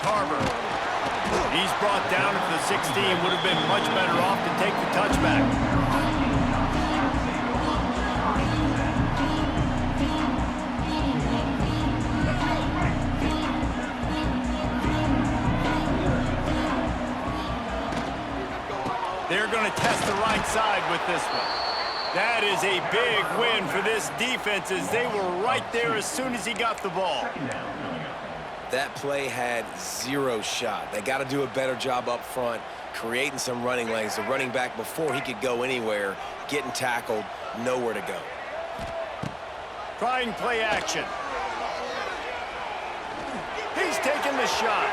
Harbor. He's brought down at the 16. Would have been much better off to take the touchback. They're going to test the right side with this one. That is a big win for this defense as they were right there as soon as he got the ball. That play had zero shot. They got to do a better job up front, creating some running lanes. The running back, before he could go anywhere, getting tackled, nowhere to go. Trying play action. He's taking the shot.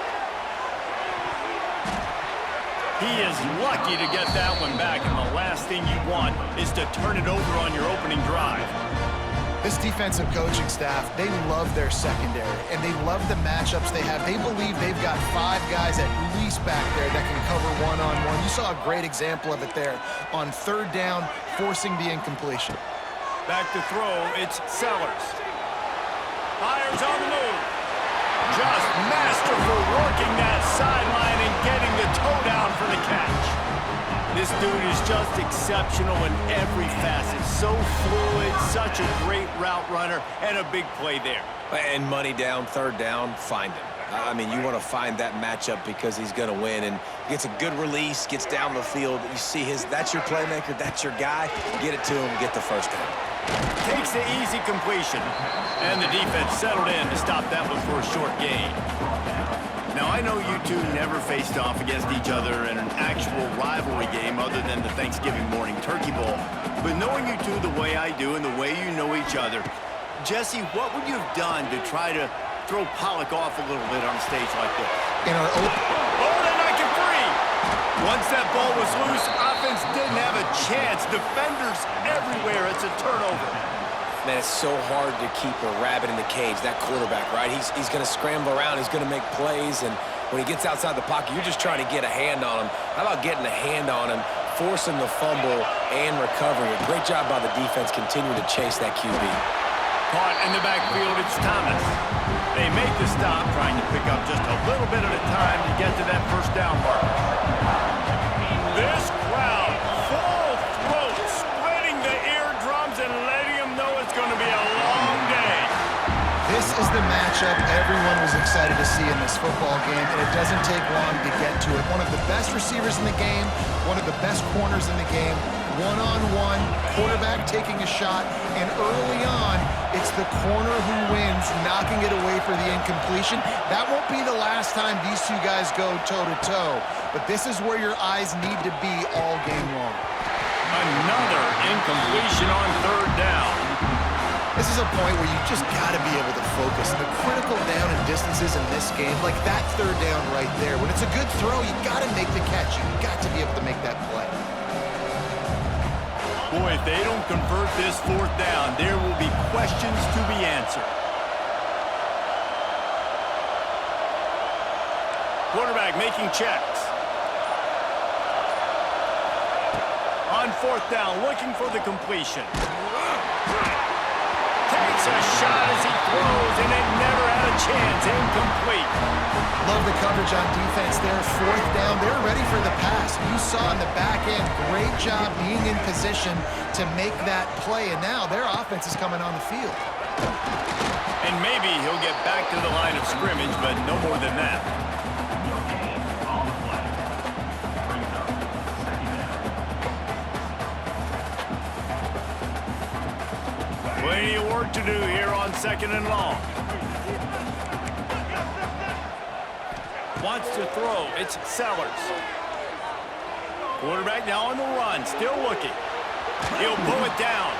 He is lucky to get that one back, and the last thing you want is to turn it over on your opening drive. This defensive coaching staff, they love their secondary, and they love the matchups they have. They believe they've got 5 guys at least back there that can cover one-on-one. You saw a great example of it there on 3rd down, forcing the incompletion. Back to throw, it's Sellers. Fires on the move. Just masterful working that sideline and getting the toe down for the catch. This dude is just exceptional in every facet. So fluid, such a great route runner, and a big play there. And money down, 3rd down, find him. I mean, you want to find that matchup because he's going to win, and gets a good release, gets down the field. You see that's your playmaker, that's your guy. Get it to him, get the 1st down. Takes the easy completion, and the defense settled in to stop that one for a short gain. Now, I know you two never faced off against each other in an actual rivalry game other than the Thanksgiving morning turkey bowl, but knowing you two the way I do and the way you know each other, Jesse, what would you have done to try to throw Pollock off a little bit on a stage like this? In our Oh, they're not get free! Once that ball was loose, offense didn't have a chance. Defenders everywhere. It's a turnover. Man, it's so hard to keep a rabbit in the cage, that quarterback, right? He's going to scramble around. He's going to make plays, and when he gets outside the pocket, you're just trying to get a hand on him. How about getting a hand on him, forcing the fumble, and recovering? A great job by the defense continuing to chase that QB. Caught in the backfield, it's Thomas. They make the stop, trying to pick up just a little bit at a time to get to that 1st down mark. This crowd, full throat, splitting the eardrums and letting them know it's going to be a long day. This is the matchup everyone was excited to see in this football game, and it doesn't take long to get to it. One of the best receivers in the game, one of the best corners in the game, one-on-one, quarterback taking a shot, and early on, it's the corner who wins, knocking it away for the incompletion. That won't be the last time these two guys go toe-to-toe, but this is where your eyes need to be all game long. Another incompletion on 3rd down. This is a point where you just got to be able to focus. The critical down and distances in this game, like that 3rd down right there, when it's a good throw, you got to make the catch. You got to be able to make that play. Boy, if they don't convert this 4th down, there will be questions to be answered. Quarterback making checks. On 4th down, looking for the completion. Takes a shot as he throws, and it never had a chance. Incomplete. Love the coverage on defense there. 4th down, they're ready for the pass. You saw in the back end, great job being in position to make that play, and now their offense is coming on the field. And maybe he'll get back to the line of scrimmage, but no more than that. Plenty of work to do here on 2nd and long. Wants to throw. It's Sellers. Quarterback now on the run. Still looking. He'll pull it down.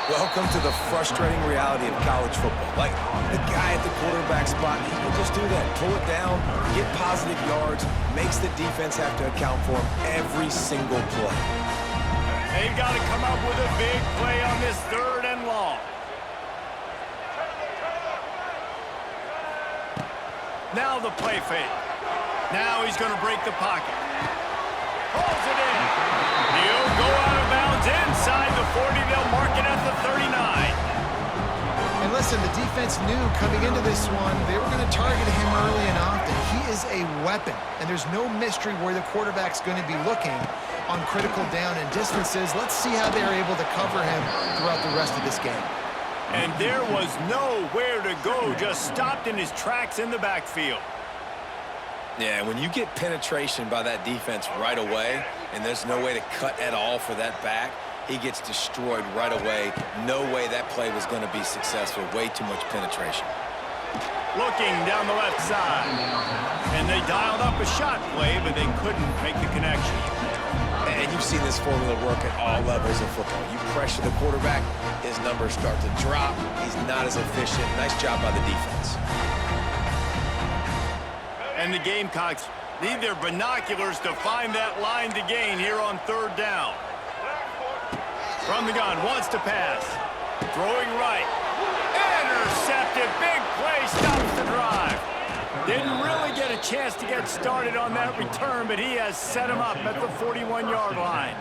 Welcome to the frustrating reality of college football. Like, the guy at the quarterback spot, he can just do that. Pull it down, get positive yards, makes the defense have to account for him every single play. They've got to come up with a big play on this 3rd and long. Now the play fake. Now he's going to break the pocket. Pulls it in. He'll go out of bounds inside the 40. They'll mark it at the 39. And listen, the defense knew coming into this one, they were going to target him early and often. He is a weapon, and there's no mystery where the quarterback's going to be looking on critical down and distances. Let's see how they're able to cover him throughout the rest of this game. And there was nowhere to go, just stopped in his tracks in the backfield. Yeah, when you get penetration by that defense right away, and there's no way to cut at all for that back, he gets destroyed right away. No way that play was going to be successful. Way too much penetration. Looking down the left side. And they dialed up a shot play, but they couldn't make the connection. And you've seen this formula work at all levels of football. You pressure the quarterback, his numbers start to drop. He's not as efficient. Nice job by the defense. And the Gamecocks need their binoculars to find that line to gain here on third down. From the gun, wants to pass. Throwing right. Intercepted. Big play, stops the drive. Didn't really get a chance to get started on that return, but he has set him up at the 41-yard line.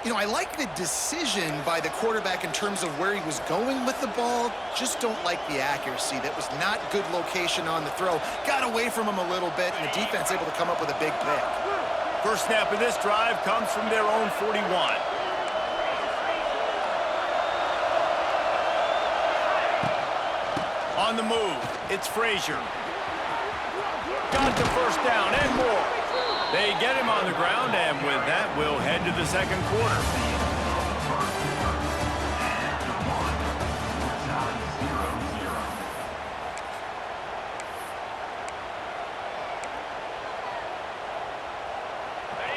You know, I like the decision by the quarterback in terms of where he was going with the ball. Just don't like the accuracy. That was not good location on the throw. Got away from him a little bit, and the defense able to come up with a big pick. First snap of this drive comes from their own 41. On the move, it's Frazier. Got the first down and more. They get him on the ground, and with that, we'll head to the second quarter.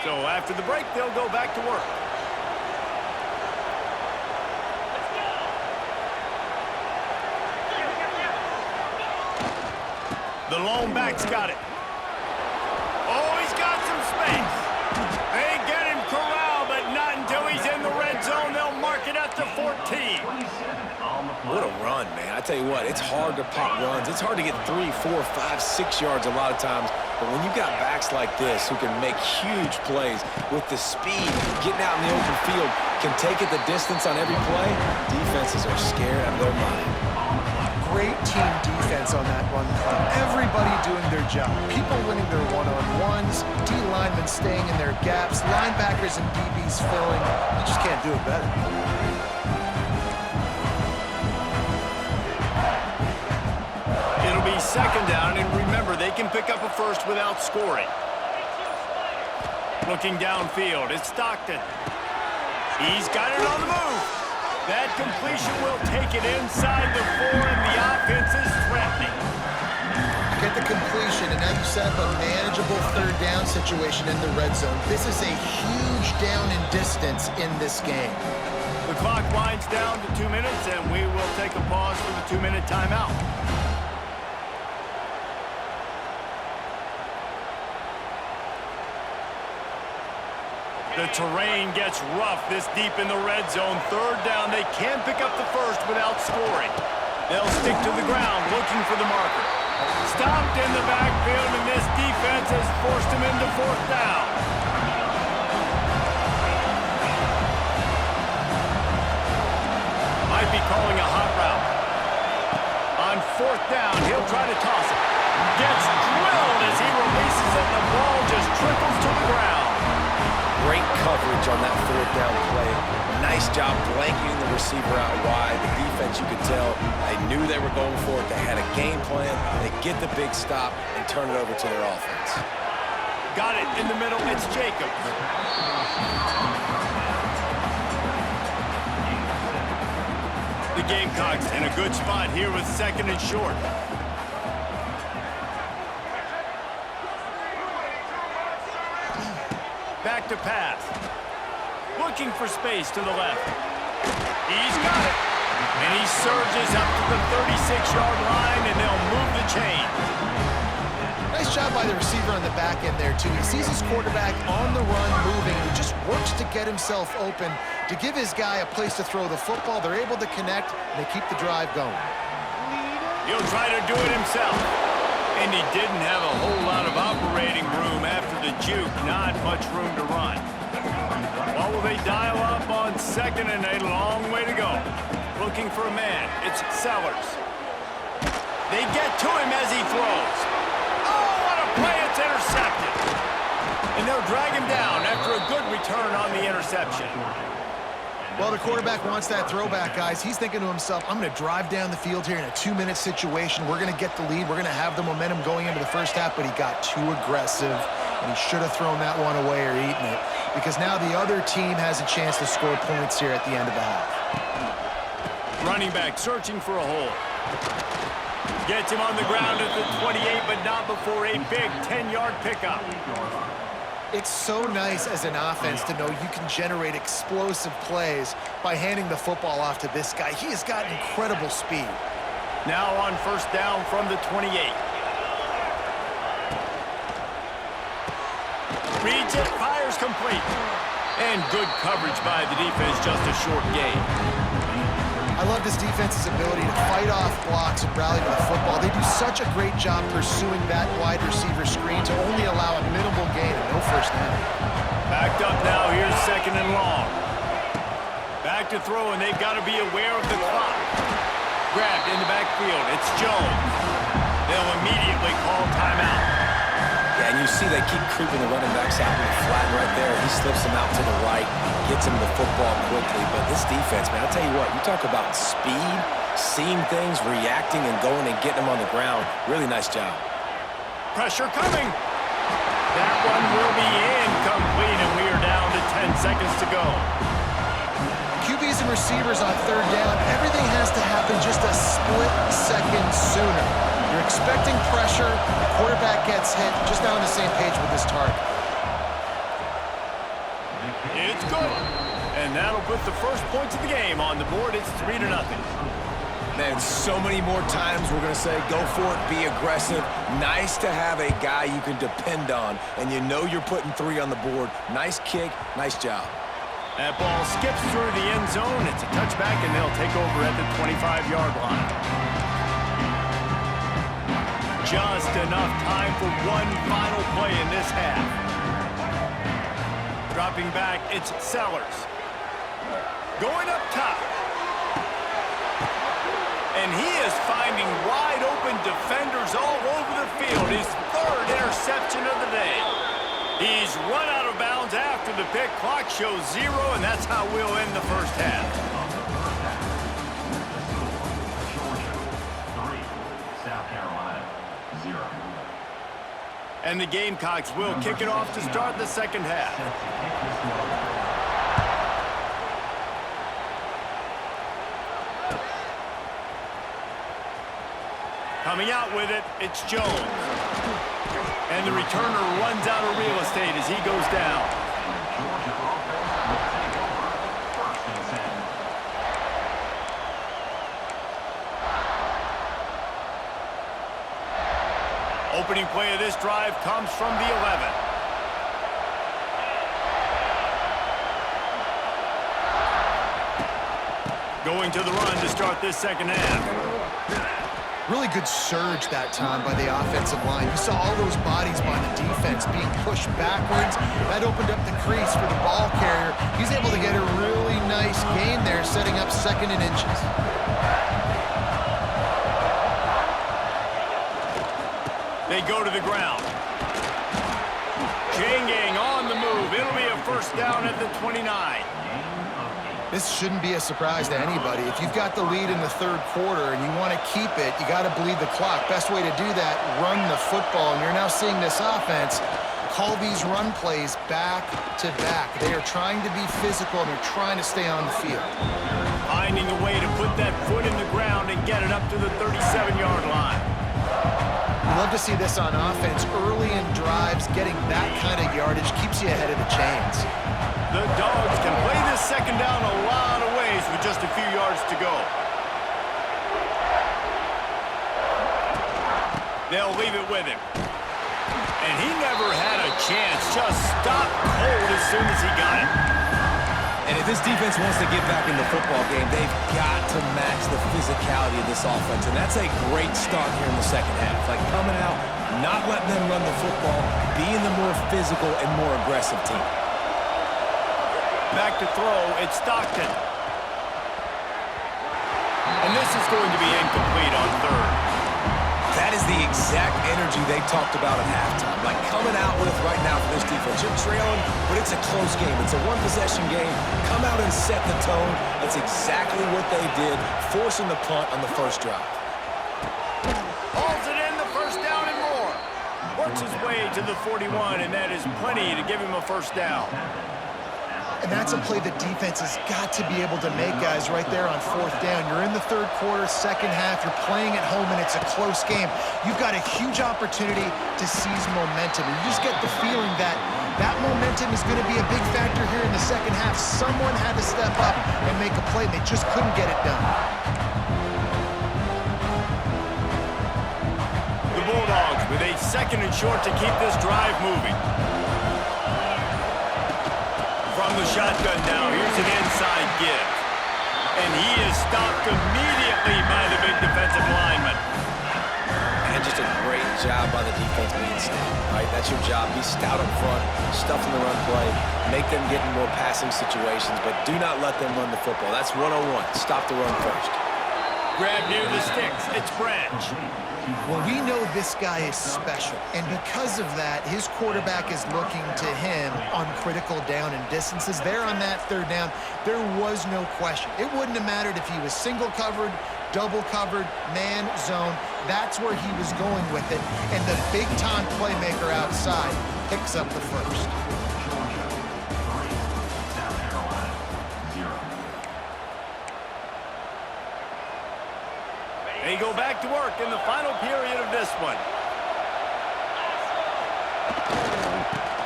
So after the break, they'll go back to work. The lone back's got it. Oh, he's got some space. They get him corralled, but not until he's in the red zone. They'll mark it at the 14. What a run, man. I tell you what, it's hard to pop runs. It's hard to get 3, 4, 5, 6 yards a lot of times. But when you got backs like this who can make huge plays with the speed, getting out in the open field, can take it the distance on every play, defenses are scared out of their mind. Great team defense on that run play. Everybody doing their job. People winning their one-on-ones, D linemen staying in their gaps, linebackers and DBs filling. You just can't do it better. It'll be second down, and remember, they can pick up a first without scoring. Looking downfield, it's Stockton. He's got it on the move. That completion will take it inside the 4, and the offense is threatening. Get the completion, and now you set up a manageable third down situation in the red zone. This is a huge down in distance in this game. The clock winds down to 2 minutes, and we will take a pause for the 2-minute timeout. The terrain gets rough this deep in the red zone. Third down, they can't pick up the first without scoring. They'll stick to the ground looking for the marker. Stopped in the backfield, and this defense has forced him into fourth down. Might be calling a hot route. On fourth down, he'll try to toss it. Gets drilled as he releases it. The ball just trickles to the ground. Great coverage on that fourth down play. Nice job blanketing the receiver out wide. The defense, you could tell, they knew they were going for it. They had a game plan. They get the big stop and turn it over to their offense. Got it in the middle. It's Jacobs. The Gamecocks in a good spot here with second and short. Back to pass. Looking for space to the left. He's got it. And he surges up to the 36-yard line, and they'll move the chain. Nice job by the receiver on the back end there, too. He sees his quarterback on the run moving. He just works to get himself open, to give his guy a place to throw the football. They're able to connect, and they keep the drive going. He'll try to do it himself. And he didn't have a whole lot of operating room after the juke. Not much room to run. What will they dial up on second and a long way to go? Looking for a man. It's Sellers. They get to him as he throws. Oh, what a play. It's intercepted. And they'll drag him down after a good return on the interception. Well, the quarterback wants that throwback, guys. He's thinking to himself, I'm going to drive down the field here in a 2-minute situation. We're going to get the lead. We're going to have the momentum going into the first half, but he got too aggressive, and he should have thrown that one away or eaten it, because now the other team has a chance to score points here at the end of the half. Running back searching for a hole. Gets him on the ground at the 28, but not before a big 10-yard pickup. It's so nice as an offense to know you can generate explosive plays by handing the football off to this guy. He has got incredible speed. Now on first down from the 28. Reads it, fires complete. And good coverage by the defense, just a short gain. I love this defense's ability to fight off blocks and rally to the football. They do such a great job pursuing that wide receiver screen to only allow a minimal gain and no first down. Backed up now, here's second and long. Back to throw, and they've got to be aware of the clock. Grabbed in the backfield, it's Jones. They'll immediately call timeout. Yeah, and you see they keep creeping the running backs out in the flat right there. He slips them out to the right, gets him the football quickly. But this defense, man, I'll tell you what, you talk about speed, seeing things, reacting, and going and getting them on the ground. Really nice job. Pressure coming. That one will be incomplete, and we are down to 10 seconds to go. QBs and receivers on third down, everything has to happen just a split second sooner. You're expecting pressure, the quarterback gets hit, just not on the same page with his target. It's good. And that'll put the first points of the game on the board. It's 3-0. Man, so many more times we're going to say, go for it, be aggressive. Nice to have a guy you can depend on, and you know you're putting 3 on the board. Nice kick, nice job. That ball skips through the end zone. It's a touchback, and they'll take over at the 25-yard line. Just enough time for one final play in this half. Dropping back, it's Sellers. Going up top. And he is finding wide-open defenders all over the field. His third interception of the day. He's run out of bounds after the pick. Clock shows 0, and that's how we'll end the first half. South Carolina, 0. And the Gamecocks will kick it off to start the second half. Coming out with it, it's Jones. And the returner runs out of real estate as he goes down. Opening play of this drive comes from the 11. Going to the run to start this second half. Really good surge that time by the offensive line. You saw all those bodies by the defense being pushed backwards. That opened up the crease for the ball carrier. He's able to get a really nice gain there, setting up second and inches. They go to the ground. Jangang on the move. It'll be a first down at the 29. This shouldn't be a surprise to anybody. If you've got the lead in the third quarter and you want to keep it, you got to bleed the clock. Best way to do that, run the football. And you're now seeing this offense call these run plays back to back. They are trying to be physical and they're trying to stay on the field. Finding a way to put that foot in the ground and get it up to the 37-yard line. I love to see this on offense. Early in drives, getting that kind of yardage keeps you ahead of the chains. The Dogs can play this second down a lot of ways with just a few yards to go. They'll leave it with him. And he never had a chance. Just stopped cold as soon as he got it. And if this defense wants to get back in the football game, they've got to match the physicality of this offense. And that's a great start here in the second half. Like coming out, not letting them run the football, being the more physical and more aggressive team. Back to throw, it's Stockton. And this is going to be incomplete on third. That is the exact energy they talked about at halftime. Like coming out with right now for this defense. You're trailing, but it's a close game. It's a one-possession game. Come out and set the tone. That's exactly what they did, forcing the punt on the first drive. Hauls it in, the first down and more. Works his way to the 41, and that is plenty to give him a first down. And that's a play the defense has got to be able to make, guys, right there on fourth down. You're in the third quarter, second half. You're playing at home, and it's a close game. You've got a huge opportunity to seize momentum. And you just get the feeling that that momentum is going to be a big factor here in the second half. Someone had to step up and make a play. They just couldn't get it done. The Bulldogs with a second and short to keep this drive moving. From the shotgun now, here's an inside give. And he is stopped immediately by the big defensive lineman. And just a great job by the defense being stout, right? That's your job. Be stout up front, stuff in the run play, make them get in more passing situations, but do not let them run the football. That's 101. Stop the run first. Grab near the sticks. It's Branch. Well, we know this guy is special, and because of that, his quarterback is looking to him on critical down and distances. There on that third down, there was no question. It wouldn't have mattered if he was single covered, double covered, man, zone. That's where he was going with it, and the big-time playmaker outside picks up the first. They go back to work in the final period of this one.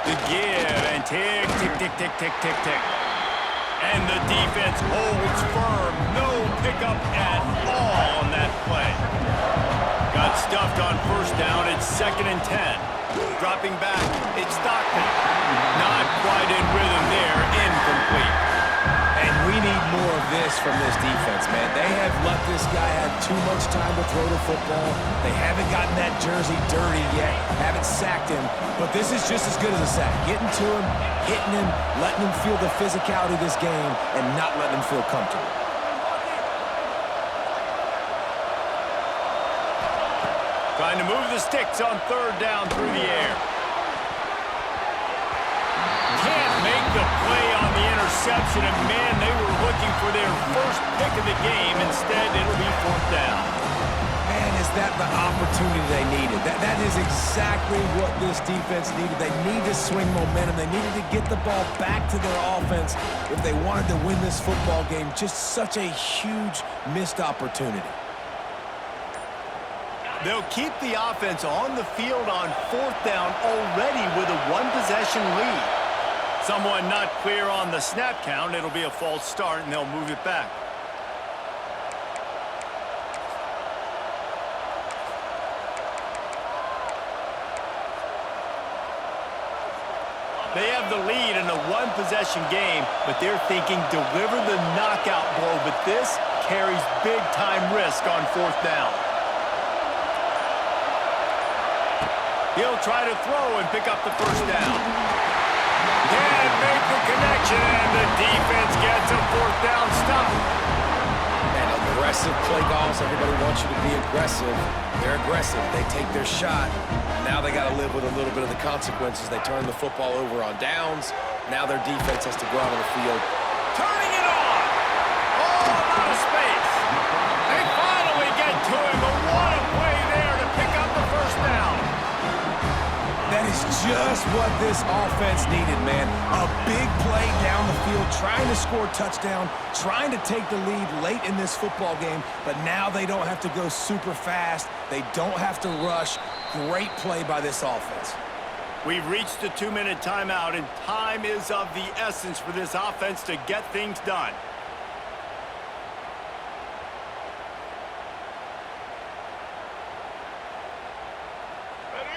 The give and tick, tick, tick, tick, tick, tick, tick. And the defense holds firm. No pickup at all on that play. Got stuffed on first down. It's 2nd and 10. Dropping back, it's Stockton. Not quite in rhythm there. Incomplete. And we need more of this from this defense, man. They have let this guy have too much time to throw the football. They haven't gotten that jersey dirty yet, haven't sacked him. But this is just as good as a sack. Getting to him, hitting him, letting him feel the physicality of this game, and not letting him feel comfortable. Trying to move the sticks on third down through the air. Can't make the play on the interception, and man, they were looking for their first pick of the game. Instead, it'll be fourth down. Man, is that the opportunity they needed? That is exactly what this defense needed. They need to swing momentum. They needed to get the ball back to their offense if they wanted to win this football game. Just such a huge missed opportunity. They'll keep the offense on the field on fourth down already with a one-possession lead. Someone not clear on the snap count. It'll be a false start, and they'll move it back. They have the lead in a one-possession game, but they're thinking deliver the knockout blow, but this carries big-time risk on fourth down. He'll try to throw and pick up the first down. Can't make the connection, and the defense gets a fourth down stop. And aggressive play calls. Everybody wants you to be aggressive. They're aggressive. They take their shot. Now they got to live with a little bit of the consequences. They turn the football over on downs. Now their defense has to go out on the field. Turning it on. All out of space. They finally get to him, but what a play there to pick up the first down. That is just what this offense needed, man. A big play down the field, trying to score a touchdown, trying to take the lead late in this football game, but now they don't have to go super fast. They don't have to rush. Great play by this offense. We've reached the 2-minute timeout, and time is of the essence for this offense to get things done.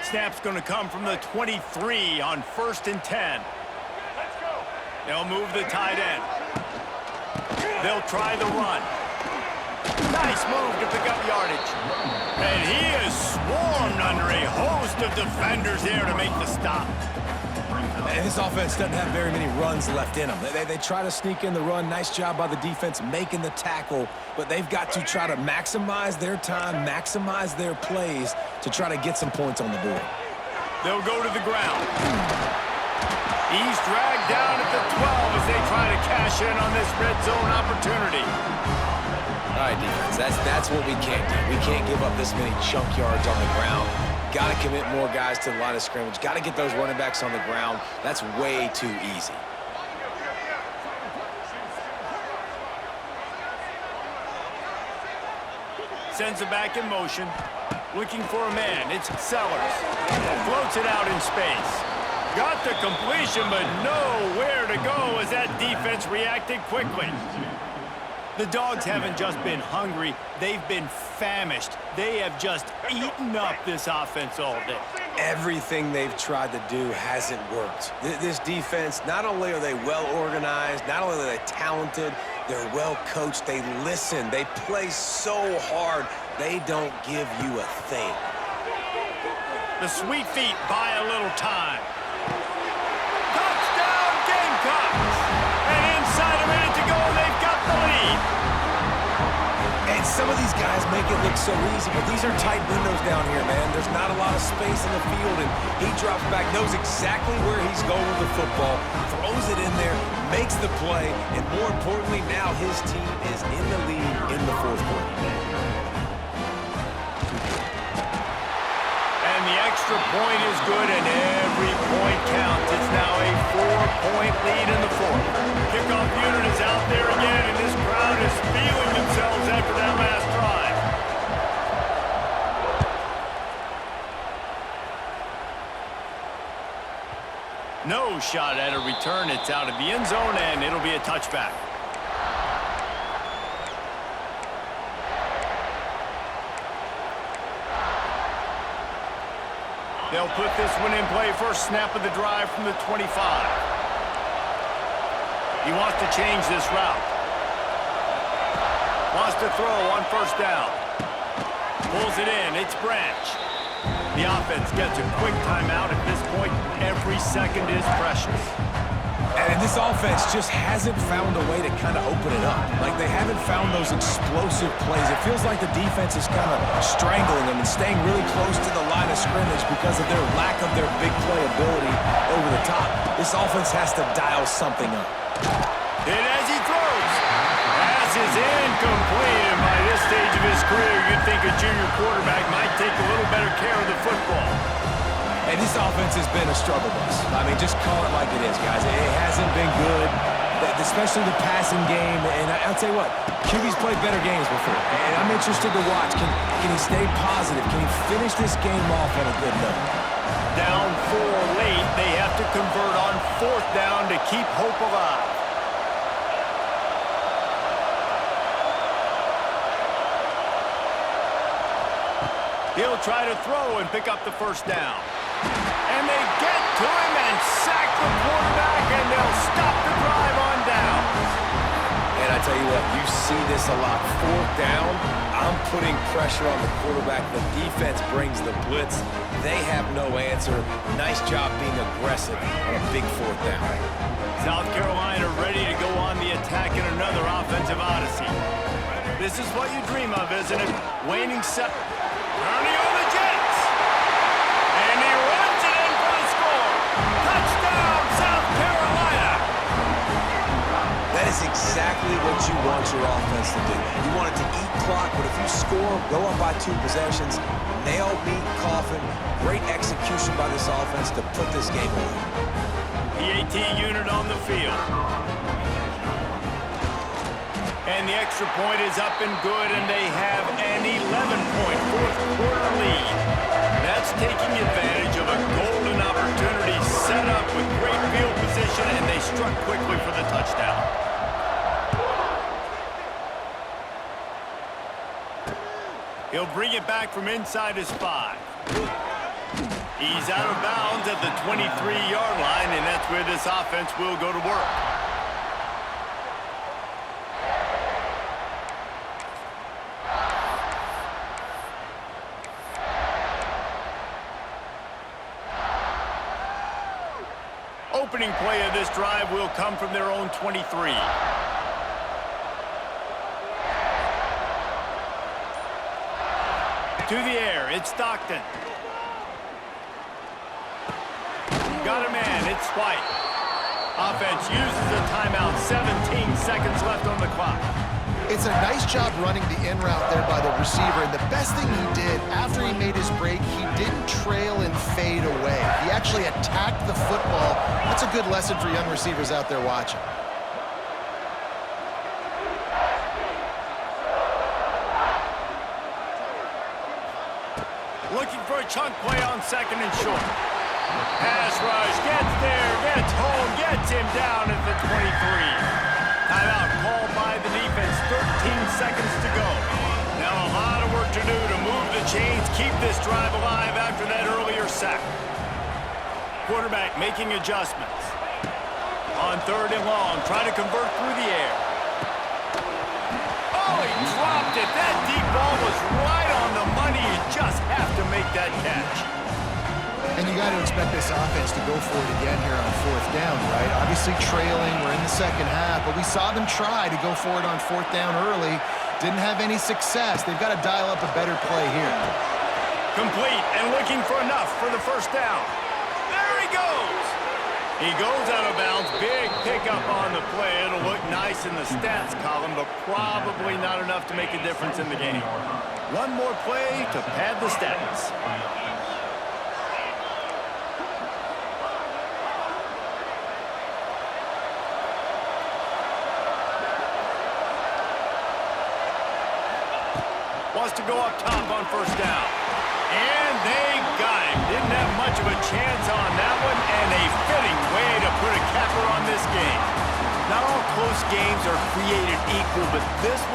Snap's going to come from the 23 on 1st and 10. They'll move the tight end. They'll try the run. Nice move to pick up yardage. And he is swarmed under a host of defenders there to make the stop. And this offense doesn't have very many runs left in them. They try to sneak in the run. Nice job by the defense making the tackle, but they've got to try to maximize their time, maximize their plays to try to get some points on the board. They'll go to the ground. He's dragged down at the 12 as they try to cash in on this red zone opportunity. All right, defense, that's what we can't do. We can't give up this many chunk yards on the ground. Got to commit more guys to the line of scrimmage. Got to get those running backs on the ground. That's way too easy. Sends it back in motion. Looking for a man. It's Sellers. Floats it out in space. Got the completion, but nowhere to go as that defense reacted quickly. The Dogs haven't just been hungry, they've been famished. They have just eaten up this offense all day. Everything they've tried to do hasn't worked. This defense, not only are they well organized, not only are they talented, they're well coached, they listen, they play so hard, they don't give you a thing. The Sweet Feet buy a little time. Touchdown Gamecocks! And inside a minute to go, they've got the lead. And some of these guys make it look so easy, but these are tight windows down here, man. There's not a lot of space in the field, and he drops back, knows exactly where he's going with the football, throws it in there, makes the play, and more importantly, now his team is in the lead in the fourth quarter. And the extra point is good, and every point counts. It's now a 4-point lead in the fourth. Kickoff unit is out there again, and this crowd is feeling themselves after that last drive. No shot at a return. It's out of the end zone, and it'll be a touchback. They'll put this one in play. First snap of the drive from the 25. He wants to change this route. Wants to throw on first down. Pulls it in. It's Branch. The offense gets a quick timeout at this point. Every second is precious. And this offense just hasn't found a way to kind of open it up. Like, they haven't found those explosive plays. It feels like the defense is kind of strangling them and staying really close to the line of scrimmage because of their lack of their big play ability over the top. This offense has to dial something up. And as he throws, pass is incomplete. And by this stage of his career, you'd think a junior quarterback might take a little better care of the football. And this offense has been a struggle bus. I mean, just call it like it is, guys. It hasn't been good, especially the passing game. And I'll tell you what, QB's played better games before. And I'm interested to watch. Can he stay positive? Can he finish this game off on a good note? Down 4 late, they have to convert on fourth down to keep hope alive. He'll try to throw and pick up the first down. And they get to him and sack the quarterback, and they'll stop the drive on downs. And I tell you what, you see this a lot. Fourth down, I'm putting pressure on the quarterback. The defense brings the blitz. They have no answer. Nice job being aggressive on a big fourth down. South Carolina ready to go on the attack in another offensive odyssey. This is what you dream of, isn't it? Waning set. Turning on the Jets. And he runs it in for the score. Touchdown, South Carolina. That is exactly what you want your offense to do. You want it to eat clock, but if you score, go up by 2 possessions, nail, beat, coffin. Great execution by this offense to put this game away. The AT unit on the field. And the extra point is up and good, and they have an 11-point fourth quarter lead. That's taking advantage of a golden opportunity set up with great field position, and they struck quickly for the touchdown. He'll bring it back from inside his 5. He's out of bounds at the 23-yard line, and that's where this offense will go to work. opening play of this drive will come from their own 23. To the air, it's Stockton. Got a man, it's White. Offense uses a timeout, 17 seconds left on the clock. It's a nice job running the in route there by the receiver, and the best thing he did after he made his break, he didn't trail and fade away. He actually attacked the football. That's a good lesson for young receivers out there watching. Looking for a chunk play on second and short. Pass rush, gets there, gets home, gets him down at the 23. Timeout called by the defense, 13 seconds to go. Now a lot of work to do to move the chains, keep this drive alive after that earlier sack. Quarterback making adjustments. On third and long, trying to convert through the air. Oh, he dropped it. That deep ball was right on the money. You just have to make that catch. And you got to expect this offense to go for it again here on fourth down, right? Obviously trailing, we're in the second half, but we saw them try to go for it on fourth down early. Didn't have any success. They've got to dial up a better play here. Complete and looking for enough for the first down. There he goes. He goes out of bounds. Big pickup on the play. It'll look nice in the stats column, but probably not enough to make a difference in the game. One more play to pad the stats. Wants to go up top on first down. And they got him. Didn't have much of a chance on that one, and a fitting way to put a capper on this game. Not all close games are created equal, but this one